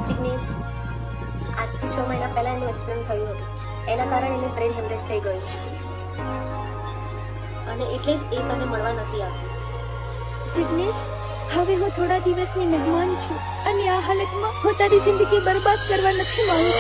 જિગ્નેશ, આજથી 6 મહિના પહેલા એનું એક્સિડન્ટ થયું હતું. એના કારણે એને બ્રેન હેમરેજ થઈ ગયું અને એટલે જ એ તને મળવા નથી આવ્યો. જિગ્નેશ, હવે હું થોડા દિવસની મહેમાન છું અને આ હાલતમાં હું તારી જિંદગી બરબાદ કરવા નથી માંગુ.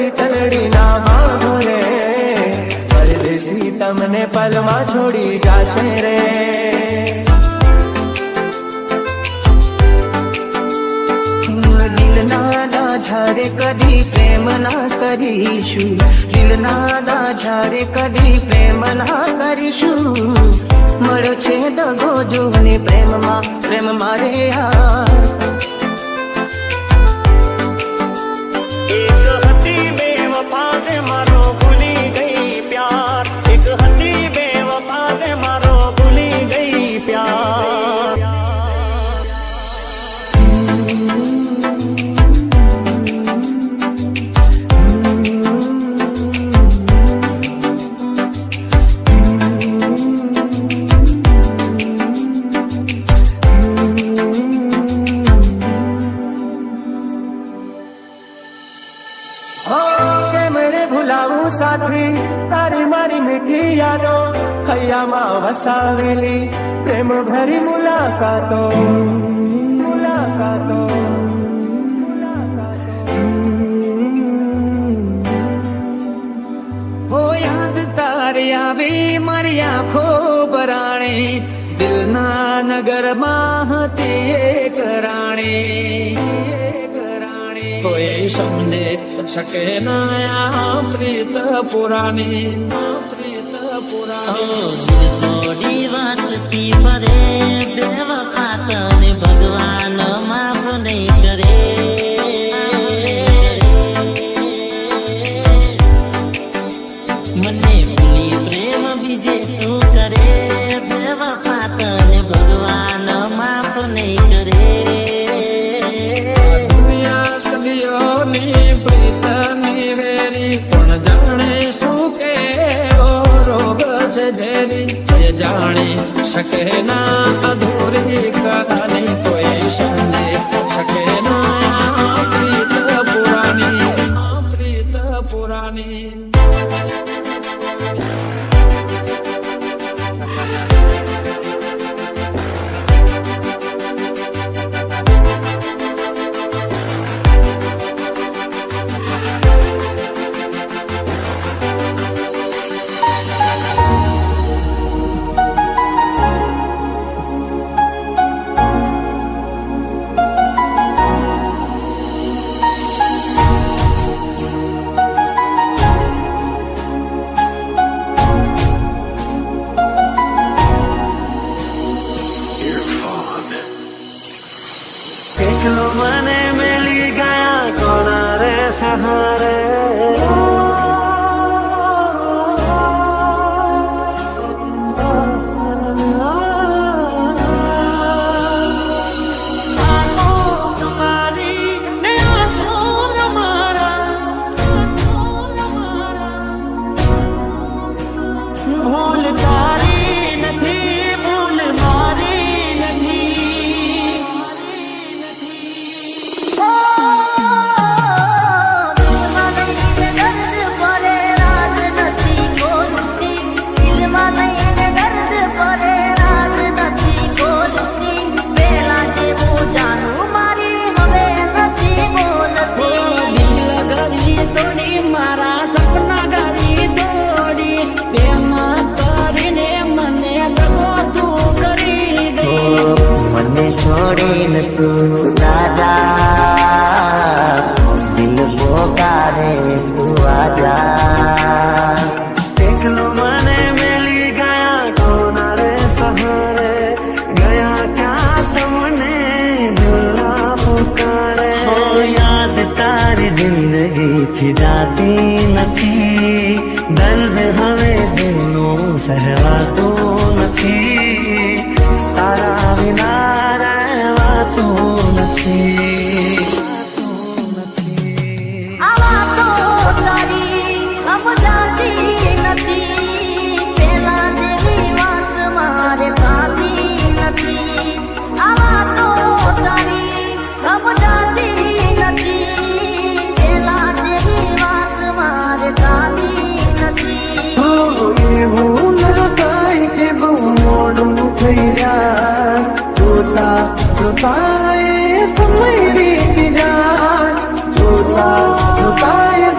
કોઈ તલડી ના માંગો રે, પરદેશી તમને પલમાં છોડી જાશે રે. દિલના દાઝારે કદી પ્રેમ ના કરીશું, દિલના દાઝારે કદી પ્રેમ ના કરીશું. મળ્યો છે દગો જોને પ્રેમમાં, પ્રેમ મારે યાર. એક હતી બેવફા તે મારો ભૂલી ગઈ પ્યાર, એક હતી બેવફા તે મારો ભૂલી ગઈ પ્યાર. ભૂલાવું સાથી તારી મારી મીઠી યાદો, હૈયામાં વસાવેલી પ્રેમ ભરી મુલાકાતો, મુલાકાતો. હો યાદ તારી આવી મારી આંખો બરાણે, દિલના નગરમાં હતી એક રાણી. કોઈ સમજે શકે ના પ્રીત પુરાની, પ્રીત પુરાની. થોડી વાતથી ફરે બેવફા તને ભગવાન માફ નહીં કરે. મને ભૂલી પ્રેમ બીજે તું કરે, બેવફા તને ભગવાન માફ નહીં કરે. સદીઓની પ્રીતની વેરી કોણ જાણે શું કે રોગ છે ઝેરી, એ જાણી શકે ના અધૂરી કહાની, કોઈ સમજે શકે ના પ્રીત પુરાની, પ્રીત પુરાની. એકલો મને મેલી ગયા કોના રે સહારે. ભૂલ તારી નથી, ભૂલ મારી નથી. મારા સપના ગાડી દોડી પ્રેમ કરીને મને દગો તું કરી ગઈ. મને છોડીને તું દાદા, દિલ પોકારે તું આજા. એકલો મને મેલી ગયા કોના રે સહારે, ગયા ક્યાં તમને દિલના પુકારે. યાદ તારી જિંદગીથી જાતી નથી, દર્દ હવે દિલનું સહેવાતું નથી, તારા વિના રહેવાતું નથી. આવા તો તારી સમજાતી નથી, પેલા જેવી વાત મારે થતી નથી. આવા તો તારી સમજાતી નથી, પેલા જેવી વાત મારે થતી નથી. એવું ના થાય કે બહુ મોડું થઈ જાય, જોતા જોતા એ સમય વીતી જાય, જોતા જોતા એ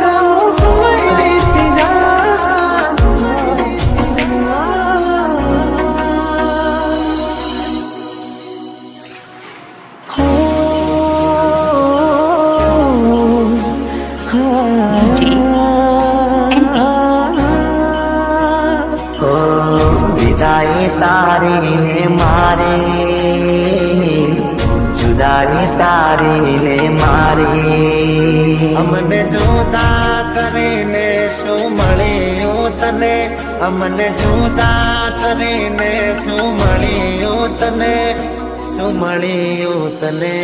જુદાઈ તારી ને મારી, જુદાઈ તારી ને મારી. અમને જુદા કરીને શું મળ્યું તને, અમને જુદા કરીને શું મળ્યું તને, શું મળ્યું તને.